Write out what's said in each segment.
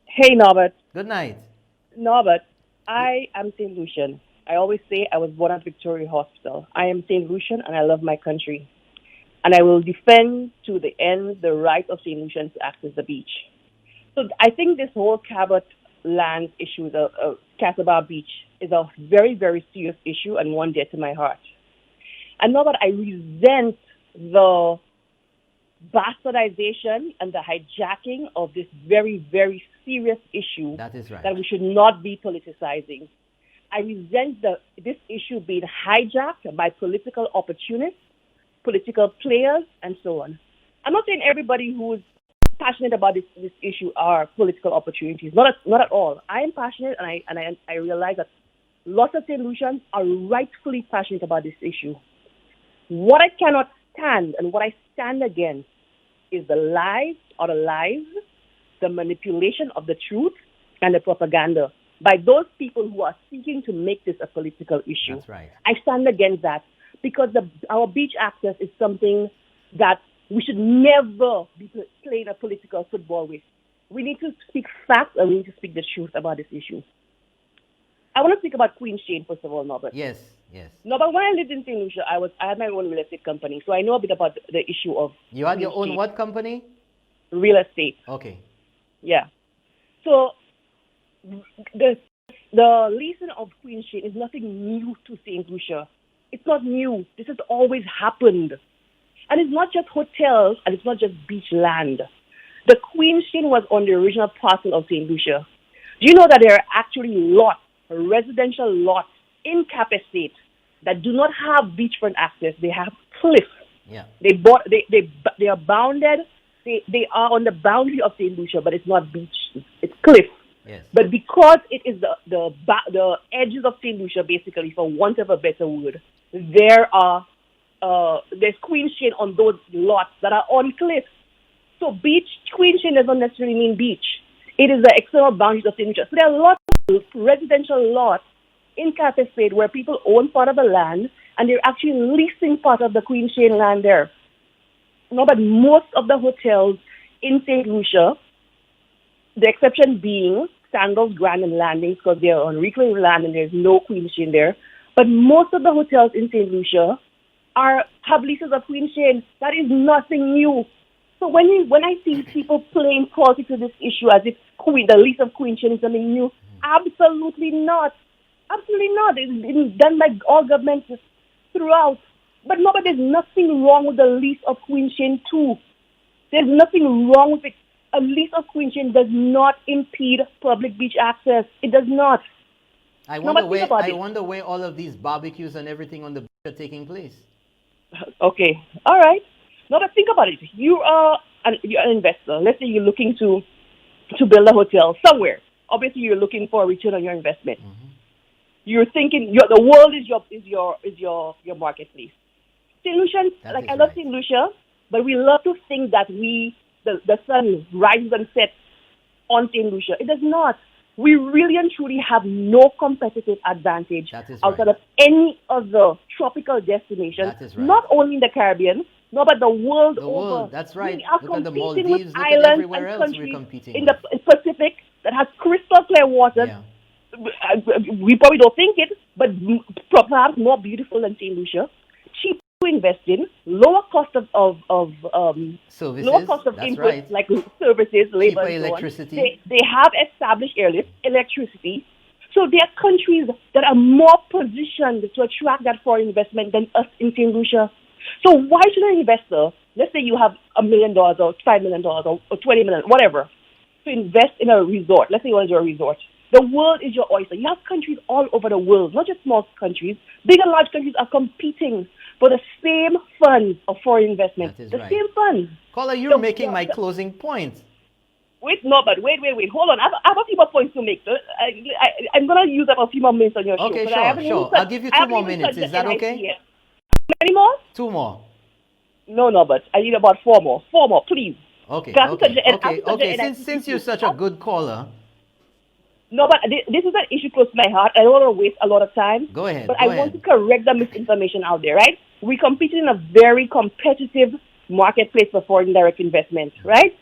Hey, Norbert. Good night. Norbert, I am Saint Lucian. I always say I was born at Victoria Hospital. I am Saint Lucian and I love my country. And I will defend to the end the right of Saint Lucian to access the beach. So I think this whole Cabot land issue, the Casabah Beach, is a very, very serious issue and one dear to my heart. And Norbert, I resent the bastardization and the hijacking of this very, very serious issue That is right. that we should not be politicizing. I resent this issue being hijacked by political opportunists, political players, and so on. I'm not saying everybody who's passionate about this issue are political opportunities. Not at all. I am passionate, and I realize that lots of St. Lucians are rightfully passionate about this issue. What I cannot stand and what I stand against is the lies, the manipulation of the truth, and the propaganda by those people who are seeking to make this a political issue. That's right. I stand against that because our beach access is something that we should never be playing a political football with. We need to speak facts and we need to speak the truth about this issue. I want to speak about Queen Shane, first of all, Norbert. Yes, yes. No, but when I lived in Saint Lucia, I had my own real estate company, so I know a bit about the issue of You had your Queen own Shane. what company? Real estate. Okay. Yeah. So the leasing of Queen Shane is nothing new to Saint Lucia. It's not new. This has always happened. And it's not just hotels and it's not just beach land. The Queen Shane was on the original parcel of Saint Lucia. Do you know that there are actually lots, residential lots in Cap Estate that do not have beachfront access? They have cliffs. Yeah. They are bounded. They are on the boundary of Saint Lucia, but it's not beach. It's cliff. Yes. But because it is the edges of Saint Lucia, basically, for want of a better word, there's Queen Shane on those lots that are on cliffs. So Queen Shane does not necessarily mean beach. It is the external boundaries of Saint Lucia. So there are lots of residential lots in Cap Estate where people own part of the land and they're actually leasing part of the Queen Shane land there. No, but most of the hotels in St. Lucia, the exception being Sandals, Grand, and Landings, because they are on reclaimed land and there's no Queen Shane there. But most of the hotels in St. Lucia have leases of Queen Shane. That is nothing new. So when I see people playing politics with this issue as if the lease of Queen Shane is something new, absolutely not. Absolutely not. It's been done by all governments throughout. But no, but there's nothing wrong with the lease of Queen Shane too. There's nothing wrong with it. A lease of Queen Shane does not impede public beach access. It does not. I wonder where all of these barbecues and everything on the beach are taking place. Okay. All right. Now, but think about it. You're an investor. Let's say you're looking to build a hotel somewhere. Obviously, you're looking for a return on your investment. Mm-hmm. You're thinking the world is your marketplace. St. Lucia, I love St. Lucia, but we love to think that the sun rises and sets on St. Lucia. It does not. We really and truly have no competitive advantage outside of any other tropical destination, That is right. not only in the Caribbean, no, but the world over. World, that's right. We are Look at the competing Maldives, with look at islands everywhere and else we're countries competing in with. the Pacific that has crystal clear water. Yeah. We probably don't think it, but perhaps more beautiful than St. Lucia. Cheap to invest in, lower cost of Services, lower cost of that's input, right. like services, labor, Cheaper and so on. electricity. They have established airlift, electricity. So there are countries that are more positioned to attract that foreign investment than us in St. Lucia. So why should an investor, let's say you have $1 million or $5 million or $20 million, whatever, to invest in a resort? Let's say you want to do a resort. The world is your oyster. You have countries all over the world, not just small countries. Big and large countries are competing for the same funds of foreign investment. That is the right. same funds. Caller, you're making my closing point. Wait, no, but wait. Hold on. I have a few more points to make. I'm going to use up a few more minutes on your show. Okay, but sure. I'll give you 2 more minutes. Is that okay? Any more? 2 more. No, but I need about 4 more. 4 more, please. Okay. Since you're such a good caller. No, but this is an issue close to my heart. I don't want to waste a lot of time. Go ahead. But I want to correct the misinformation out there, right? We compete in a very competitive marketplace for foreign direct investment, right?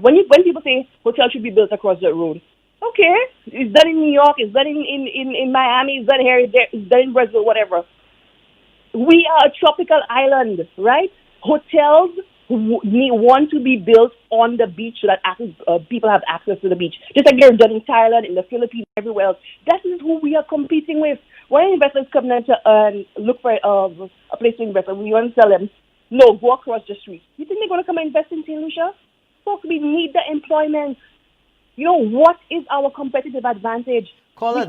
when people say hotels should be built across the road, okay, it's done in New York, it's done in Miami, it's done here, it's done in Brazil, whatever. We are a tropical island, right? Hotels want to be built on the beach so that people have access to the beach. Just like they're done in Thailand, in the Philippines, everywhere else. That is who we are competing with. When investors come down to look for a place to invest, and we want to tell them, no, go across the street. You think they're going to come and invest in Saint Lucia? Folks, we need the employment. You know, what is our competitive advantage? Caller,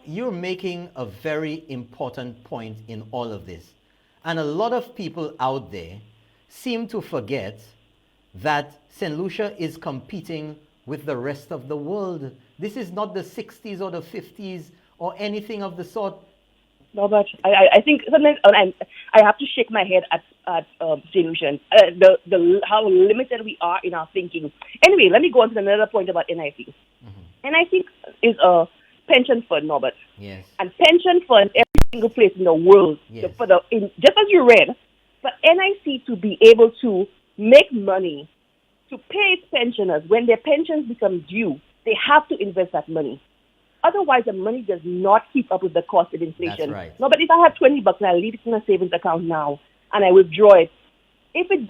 you're making a very important point in all of this. And a lot of people out there seem to forget that Saint Lucia is competing with the rest of the world. This is not the 60s or the 50s or anything of the sort. No, but I think sometimes I have to shake my head at Saint Lucia. How limited we are in our thinking. Anyway, let me go on to another point about NIC. Mm-hmm. NIC is a pension fund, Norbert. Yes. And pension funds, every single place in the world, yes. Just as you read, for NIC to be able to make money to pay its pensioners when their pensions become due, they have to invest that money. Otherwise, the money does not keep up with the cost of inflation. That's right. No, but if I have $20 and I leave it in a savings account now and I withdraw it, if the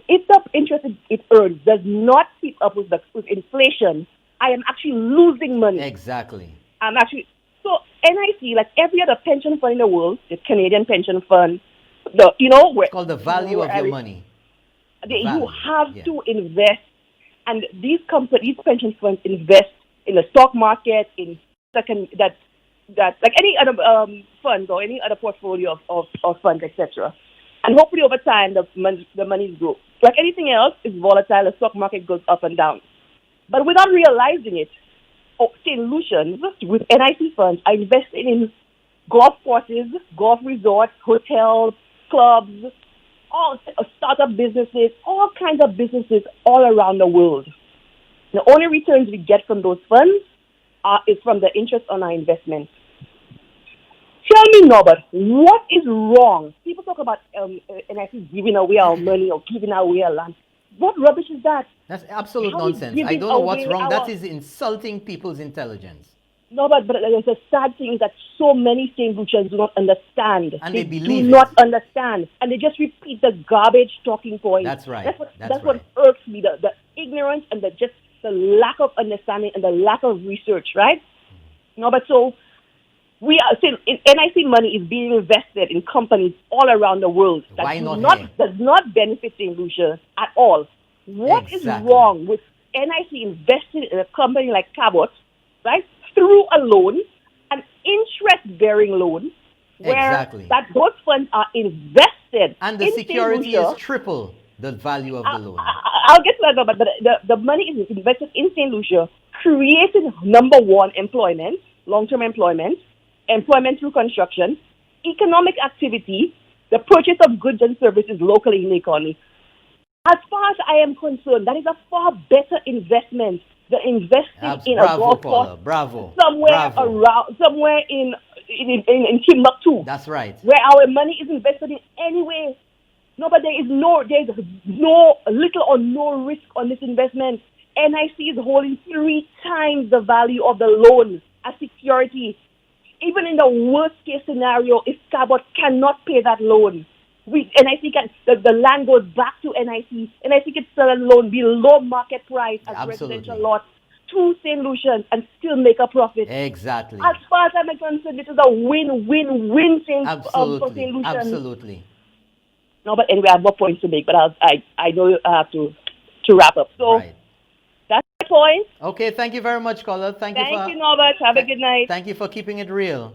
interest it earns does not keep up with inflation, I am actually losing money. Exactly. So NIC, like every other pension fund in the world, the Canadian pension fund, it's called the value of your money. You have to invest, and these pension funds invest in the stock market, in like any other funds or any other portfolio of funds, etc. And hopefully over time the money grows. Like anything else, it's volatile. The stock market goes up and down. But without realizing it, Saint Lucians with NIC funds are investing in golf courses, golf resorts, hotels, clubs, all startup businesses, all kinds of businesses all around the world. The only returns we get from those funds is from the interest on our investment. Tell me, Norbert, what is wrong? People talk about NIC giving away our money or giving away our land. What rubbish is that? That's absolute nonsense. I don't know what's wrong. That is insulting people's intelligence. No, but the sad thing is that so many Saint Lucians do not understand. And they do not understand. And they just repeat the garbage talking points. That's right. That's what irks me, the ignorance and the lack of understanding and the lack of research, right? No, but so we are saying NIC money is being invested in companies all around the world that does not benefit Saint Lucia at all. What is wrong with NIC investing in a company like Cabot, right? Through a loan, an interest-bearing loan, where those funds are invested and the security is triple the value of the loan. I'll get to that, but the money is invested in Saint Lucia, creating number one, employment, long-term employment through construction, economic activity, the purchase of goods and services locally in the economy. As far as I am concerned, that is a far better investment than investing in a golf course somewhere in Timbuktu. That's right. Where our money is invested in anyway. No, but there's no little or no risk on this investment. NIC is holding 3 times the value of the loan as security. Even in the worst case scenario, if Cabot cannot pay that loan, the land goes back to NIC. NIC can sell a loan below market price as residential lots to Saint Lucians and still make a profit. Exactly. As far as I'm concerned, this is a win-win-win thing for Saint Lucians. Absolutely. No, but anyway, I have more points to make, but I know I have to wrap up. So that's my point. Okay, thank you very much, caller. Thank you, Norbert. Have a good night. Thank you for keeping it real.